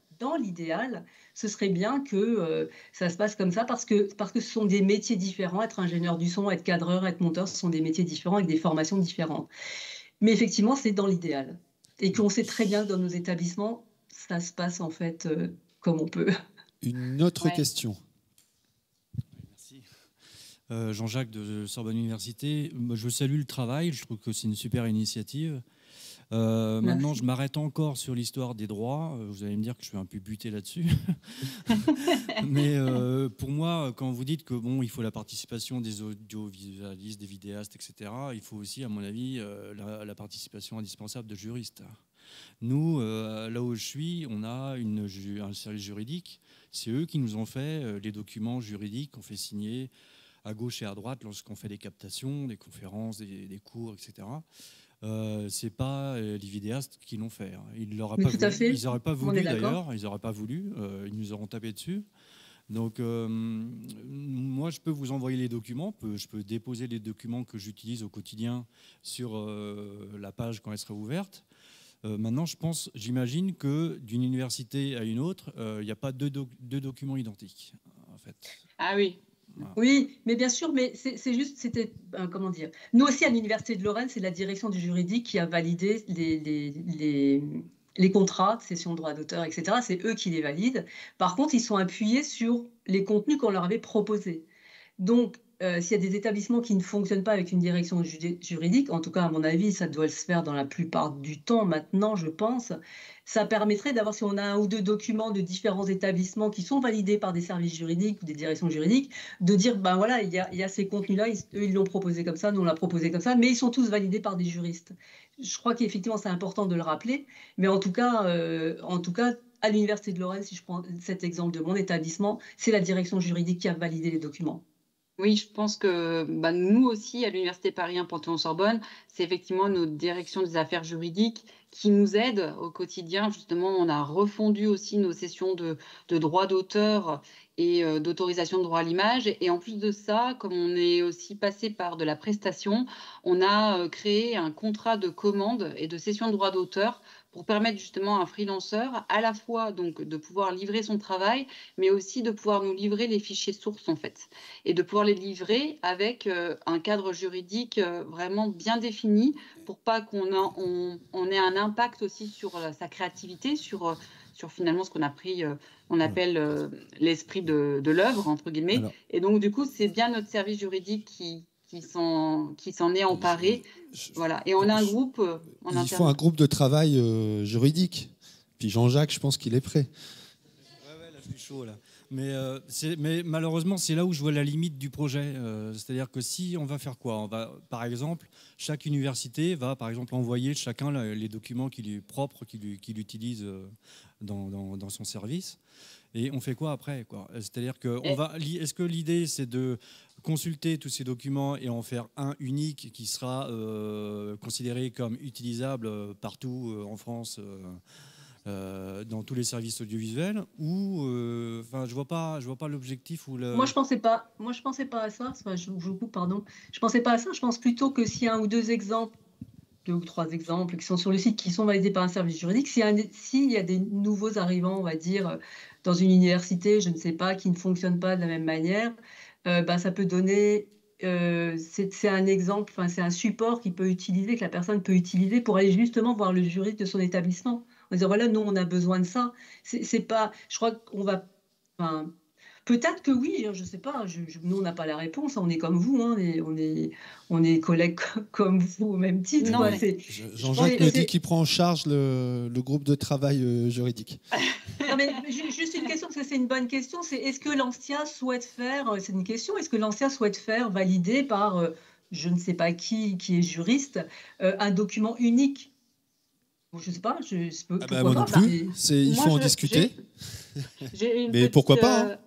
ce serait bien que ça se passe comme ça parce que ce sont des métiers différents. Être ingénieur du son, être cadreur, être monteur, ce sont des métiers différents avec des formations différentes. Mais effectivement, c'est dans l'idéal. Et qu'on sait très bien que dans nos établissements, ça se passe en fait comme on peut. Une autre question. Merci. Jean-Jacques de Sorbonne Université. Je salue le travail, je trouve que c'est une super initiative. Maintenant, je m'arrête encore sur l'histoire des droits. Vous allez me dire que je suis un peu buté là-dessus. Mais pour moi, quand vous dites que il faut la participation des audiovisualistes, des vidéastes, etc., il faut aussi, à mon avis, la participation indispensable de juristes. Nous, là où je suis, on a un service juridique. C'est eux qui nous ont fait les documents juridiques qu'on fait signer à gauche et à droite lorsqu'on fait des captations, des conférences, des cours, etc. C'est pas les vidéastes qui l'ont fait. Ils n'auraient pas voulu d'ailleurs. Ils n'auraient pas voulu. Ils nous auront tapé dessus. Donc, moi, je peux vous envoyer les documents. Je peux déposer les documents que j'utilise au quotidien sur la page quand elle sera ouverte. Maintenant, j'imagine que d'une université à une autre, il n'y a pas deux documents identiques, en fait. Ah oui. Oui, mais bien sûr, mais comment dire. Nous aussi, à l'Université de Lorraine, c'est la direction du juridique qui a validé les contrats de cession de droits d'auteur, etc. C'est eux qui les valident. Par contre, ils sont appuyés sur les contenus qu'on leur avait proposés. Donc, s'il y a des établissements qui ne fonctionnent pas avec une direction juridique, en tout cas, à mon avis, ça doit se faire dans la plupart du temps maintenant, je pense, ça permettrait d'avoir, si on a un ou deux documents de différents établissements qui sont validés par des services juridiques ou des directions juridiques, de dire, ben voilà, il y a ces contenus-là, eux, ils l'ont proposé comme ça, nous, on l'a proposé comme ça, mais ils sont tous validés par des juristes. Je crois qu'effectivement, c'est important de le rappeler, mais en tout cas, à l'Université de Lorraine, si je prends cet exemple de mon établissement, c'est la direction juridique qui a validé les documents. Oui, je pense que nous aussi, à l'Université Paris 1 Panthéon-Sorbonne, c'est effectivement notre direction des affaires juridiques qui nous aide au quotidien. Justement, on a refondu aussi nos sessions de droits d'auteur et d'autorisation de droit à l'image. Et en plus de ça, comme on est aussi passé par de la prestation, on a créé un contrat de commande et de cession de droits d'auteur pour permettre justement à un freelanceur à la fois donc de pouvoir livrer son travail, mais aussi de pouvoir nous livrer les fichiers sources en fait, et de pouvoir les livrer avec un cadre juridique vraiment bien défini pour pas qu'on ait un impact aussi sur sa créativité, sur finalement ce qu'on a pris, on appelle l'esprit de l'œuvre entre guillemets. Alors, et donc du coup c'est bien notre service juridique qui s'en est emparé. Voilà. Et on a un groupe. Il faut un groupe de travail juridique. Puis Jean-Jacques, je pense qu'il est prêt. Ouais, là, je suis chaud, là. Mais malheureusement, c'est là où je vois la limite du projet. C'est-à-dire que si on va faire quoi? Par exemple, chaque université va, par exemple, envoyer chacun les documents propres qu'il utilise dans son service. Et on fait quoi après, quoi? C'est-à-dire que est-ce que l'idée, c'est de consulter tous ces documents et en faire un unique qui sera considéré comme utilisable partout en France, dans tous les services audiovisuels, ou je vois pas l'objectif ou le. Moi je pensais pas à ça. Je vous coupe, pardon. Je pensais pas à ça. Je pense plutôt que s'il y a un ou deux exemples, 2 ou 3 exemples qui sont sur le site, qui sont validés par un service juridique, s'il y a des nouveaux arrivants, on va dire, dans une université, je ne sais pas, qui ne fonctionnent pas de la même manière, ça peut donner, c'est un exemple, c'est un support que la personne peut utiliser pour aller justement voir le juriste de son établissement. En disant, voilà, nous, on a besoin de ça. C'est pas, je crois qu'on va... Peut-être que oui, je ne sais pas. Nous, on n'a pas la réponse. On est comme vous, hein, on est collègues comme vous au même titre. Non, Jean-Jacques me dit qu'il prend en charge le groupe de travail juridique. Non, mais juste une question, parce que c'est une bonne question. C'est est-ce que l'ANSIA souhaite faire, c'est une question, est-ce que l'ANSIA souhaite faire valider par je ne sais pas qui est juriste, un document unique? Je ne sais pas. Moi non plus. Il faut en discuter. Mais pourquoi pas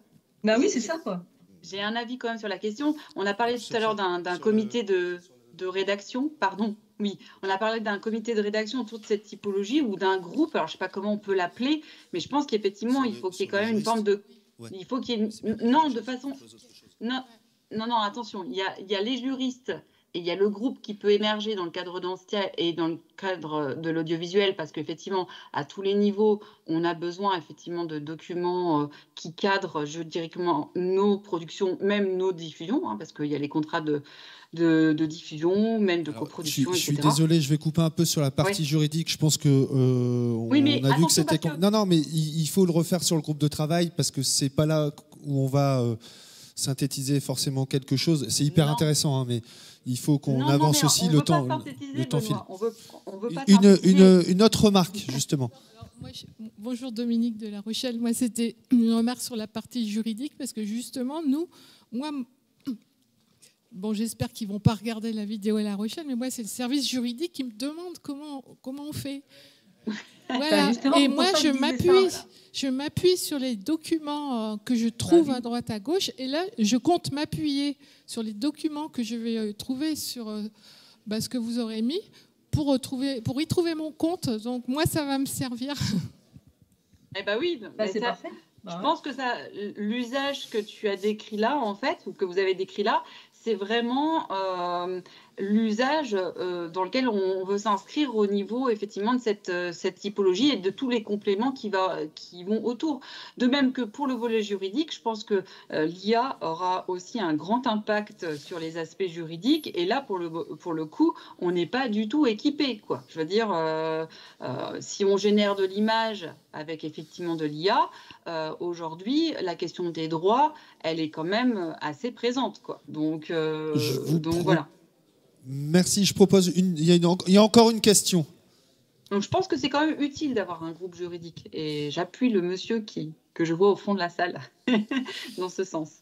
oui, c'est ça, quoi. J'ai un avis quand même sur la question. On a parlé tout à l'heure d'un comité de rédaction. Pardon, Oui, on a parlé d'un comité de rédaction autour de cette typologie ou d'un groupe. Alors, je ne sais pas comment on peut l'appeler, mais je pense qu'effectivement, il faut qu'il y ait quand même une forme de... Ouais. Il faut qu'il y ait... Non, de façon... Non, non, attention. Il y a les juristes et il y a le groupe qui peut émerger dans le cadre d'Anstia et dans le cadre de l'audiovisuel, parce qu'effectivement, à tous les niveaux, on a besoin effectivement de documents qui cadrent juridiquement nos productions, même nos diffusions, hein, parce qu'il y a les contrats de diffusion, même de coproduction, etc. Je suis désolé, je vais couper un peu sur la partie juridique. Je pense que on a vu que c'était... Non, mais il faut le refaire sur le groupe de travail, parce que c'est pas là où on va synthétiser forcément quelque chose. C'est hyper intéressant, hein, mais il faut qu'on avance aussi, le temps file. On veut pas une autre remarque, justement. Alors, moi, bonjour Dominique de La Rochelle. Moi, c'était une remarque sur la partie juridique, parce que justement, bon, j'espère qu'ils ne vont pas regarder la vidéo à La Rochelle, mais moi, c'est le service juridique qui me demande comment on fait. Voilà. Et moi, je m'appuie sur les documents que je trouve à droite, à gauche, et là, je compte m'appuyer sur les documents que je vais trouver sur ce que vous aurez mis pour y trouver mon compte. Donc, moi, ça va me servir. Eh bien oui, c'est parfait. Je pense que l'usage que tu as décrit là, en fait, ou que vous avez décrit là, c'est vraiment l'usage dans lequel on veut s'inscrire au niveau effectivement de cette typologie et de tous les compléments qui vont autour. De même que pour le volet juridique, je pense que l'IA aura aussi un grand impact sur les aspects juridiques. Et là, pour le coup, on n'est pas du tout équipé, quoi. Je veux dire, si on génère de l'image avec effectivement de l'IA, aujourd'hui, la question des droits, elle est quand même assez présente, quoi. Donc voilà. Merci. Je propose il y a encore une question. Donc je pense que c'est quand même utile d'avoir un groupe juridique, et j'appuie le monsieur que je vois au fond de la salle dans ce sens.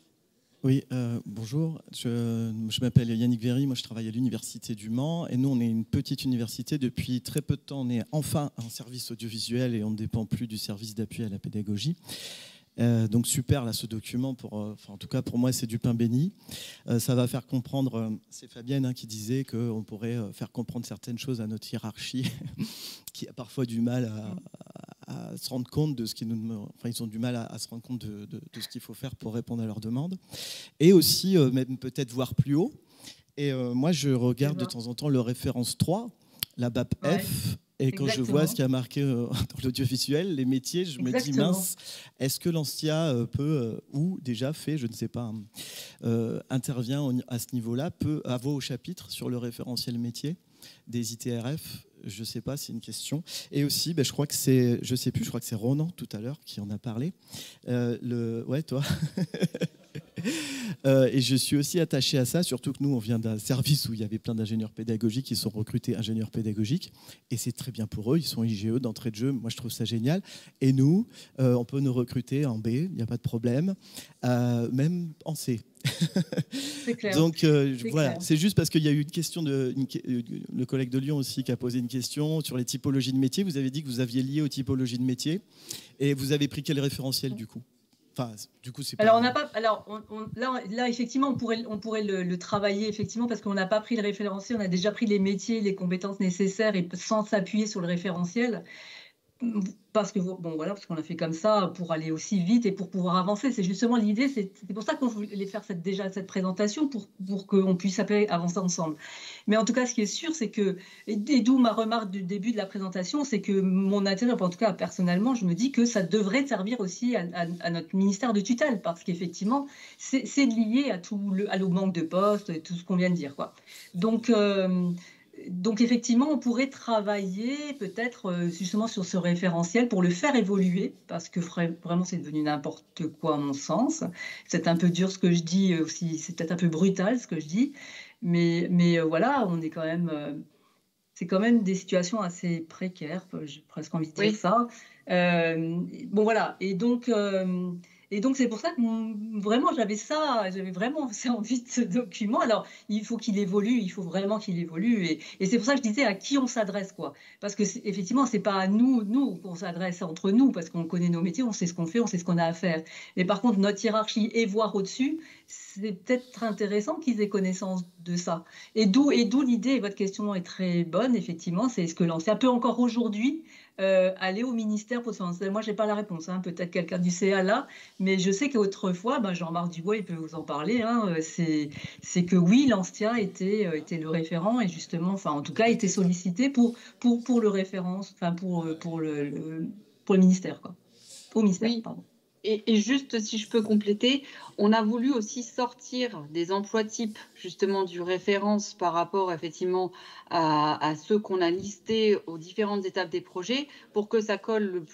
Oui, bonjour. Je m'appelle Yannick Véry. Moi, je travaille à l'Université du Mans, et nous, on est une petite université. Depuis très peu de temps, on est enfin un service audiovisuel et on ne dépend plus du service d'appui à la pédagogie. Donc super là, ce document, en tout cas pour moi c'est du pain béni. Ça va faire comprendre, c'est Fabienne qui disait qu'on pourrait faire comprendre certaines choses à notre hiérarchie qui a parfois du mal à se rendre compte de ce qui ils ont du mal à se rendre compte de ce qu'il faut faire pour répondre à leurs demandes, et aussi même peut-être voir plus haut. Et moi je regarde de temps en temps le référence 3, la BAP-F. Et quand je vois ce qui a marqué dans l'audiovisuel, les métiers, je me dis, mince, est-ce que l'Anstia peut, ou déjà fait, je ne sais pas, intervient à ce niveau-là, peut avoir au chapitre sur le référentiel métier des ITRF? Je ne sais pas, c'est une question. Et aussi, je crois que c'est, je ne sais plus, je crois que c'est Ronan tout à l'heure qui en a parlé. Ouais, toi. Et je suis aussi attaché à ça, surtout que nous, on vient d'un service où il y avait plein d'ingénieurs pédagogiques qui sont recrutés ingénieurs pédagogiques, et c'est très bien pour eux, ils sont IGE d'entrée de jeu, moi je trouve ça génial. Et nous, on peut nous recruter en B, il n'y a pas de problème, même en C. C'est clair. Donc voilà, c'est juste parce qu'il y a eu une question le collègue de Lyon aussi qui a posé une question sur les typologies de métiers. Vous avez dit que vous aviez lié aux typologies de métiers, et vous avez pris quel référentiel du coup? Enfin, du coup, c'est pas... Alors, on n'a pas. Alors, là, effectivement, on pourrait le travailler effectivement, parce qu'on n'a pas pris le référentiel. On a déjà pris les métiers, les compétences nécessaires, et sans s'appuyer sur le référentiel. Parce que parce qu'on a fait comme ça pour aller aussi vite et pour pouvoir avancer. C'est justement l'idée. C'est pour ça qu'on voulait faire cette présentation pour qu'on puisse avancer ensemble. Mais en tout cas, ce qui est sûr, c'est que, et d'où ma remarque du début de la présentation, c'est que mon intérêt, en tout cas personnellement, je me dis que ça devrait servir aussi à notre ministère de tutelle, parce qu'effectivement, c'est lié à au manque de postes et tout ce qu'on vient de dire, quoi. Donc, effectivement, on pourrait travailler peut-être justement sur ce référentiel pour le faire évoluer, parce que vraiment, c'est devenu n'importe quoi à mon sens. C'est un peu dur ce que je dis aussi, c'est peut-être un peu brutal ce que je dis, mais voilà, on est quand même... c'est quand même des situations assez précaires, j'ai presque envie de dire ça. Voilà, et donc... Et donc, c'est pour ça que vraiment, j'avais vraiment envie de ce document. Alors, il faut qu'il évolue, il faut vraiment qu'il évolue. Et c'est pour ça que je disais à qui on s'adresse, quoi. Parce que, effectivement, c'est pas à nous qu'on s'adresse entre nous, parce qu'on connaît nos métiers, on sait ce qu'on fait, on sait ce qu'on a à faire. Mais par contre, notre hiérarchie et voir au-dessus, c'est peut-être intéressant qu'ils aient connaissance de ça. Et d'où l'idée, et votre question est très bonne, effectivement, c'est ce que l'ancien peut encore aujourd'hui aller au ministère pour ça. Moi, je n'ai pas la réponse, hein, peut-être quelqu'un du CA là, mais je sais qu'autrefois, Jean-Marc Dubois, il peut vous en parler, hein, c'est que oui, l'Anstia était le référent et justement, enfin, en tout cas, était sollicité pour le référence, enfin, pour le ministère, quoi. Au ministère, Oui. pardon. Et juste, si je peux compléter, on a voulu aussi sortir des emplois types, justement, du référence par rapport, effectivement, à ceux qu'on a listés aux différentes étapes des projets pour que ça colle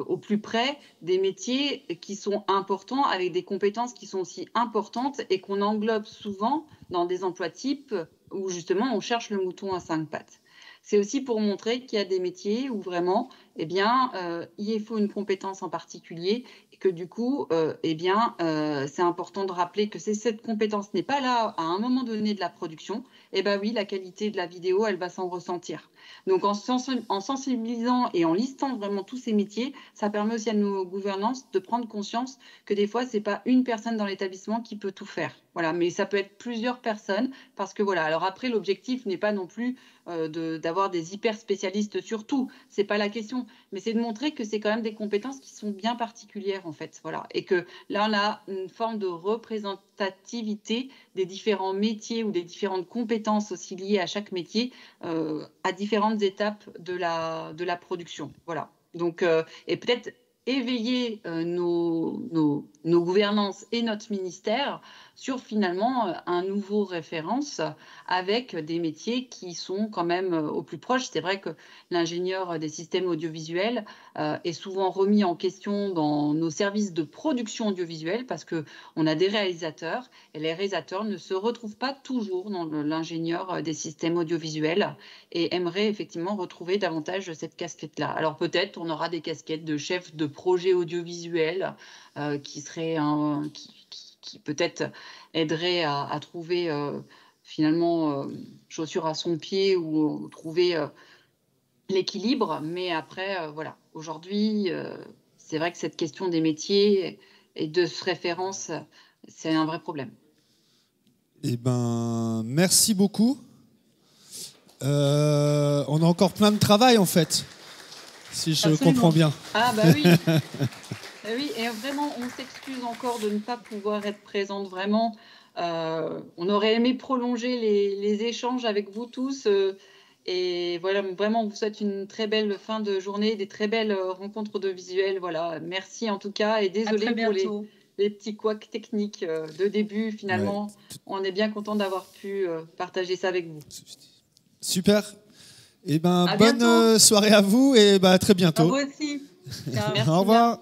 au plus près des métiers qui sont importants, avec des compétences qui sont aussi importantes et qu'on englobe souvent dans des emplois types où, justement, on cherche le mouton à 5 pattes. C'est aussi pour montrer qu'il y a des métiers où vraiment, eh bien, il faut une compétence en particulier et que du coup, c'est important de rappeler que cette compétence n'est pas là à un moment donné de la production. Eh bien oui, la qualité de la vidéo, elle va s'en ressentir. Donc en sensibilisant et en listant vraiment tous ces métiers, ça permet aussi à nos gouvernances de prendre conscience que des fois, c'est pas une personne dans l'établissement qui peut tout faire. Voilà, mais ça peut être plusieurs personnes parce que voilà. Alors après, l'objectif n'est pas non plus d'avoir des hyper spécialistes sur tout. C'est pas la question, mais c'est de montrer que c'est quand même des compétences qui sont bien particulières en fait. Voilà, et que là on a une forme de représentativité des différents métiers ou des différentes compétences aussi liées à chaque métier à différentes étapes de la production. Voilà. Donc et peut-être éveiller nos gouvernances et notre ministère sur finalement un nouveau référence avec des métiers qui sont quand même au plus proche. C'est vrai que l'ingénieur des systèmes audiovisuels est souvent remis en question dans nos services de production audiovisuelle parce qu'on a des réalisateurs et les réalisateurs ne se retrouvent pas toujours dans l'ingénieur des systèmes audiovisuels et aimeraient effectivement retrouver davantage cette casquette-là. Alors peut-être on aura des casquettes de chef de projet audiovisuel qui seraient qui peut-être aiderait à trouver finalement chaussure à son pied ou trouver l'équilibre. Mais après, voilà, aujourd'hui, c'est vrai que cette question des métiers et de ce référence, c'est un vrai problème. Eh ben, merci beaucoup. On a encore plein de travail en fait, si je comprends bien. Ah bah oui. Oui, et vraiment, on s'excuse encore de ne pas pouvoir être présente vraiment. On aurait aimé prolonger les échanges avec vous tous. Et voilà, vraiment, on vous souhaite une très belle fin de journée, des très belles rencontres de visuels. Voilà, merci en tout cas. Et désolé pour les petits couacs techniques de début. Finalement, on est bien content d'avoir pu partager ça avec vous. Super. Et ben, bonne soirée à vous et à très bientôt. À vous aussi. Ciao. Au revoir.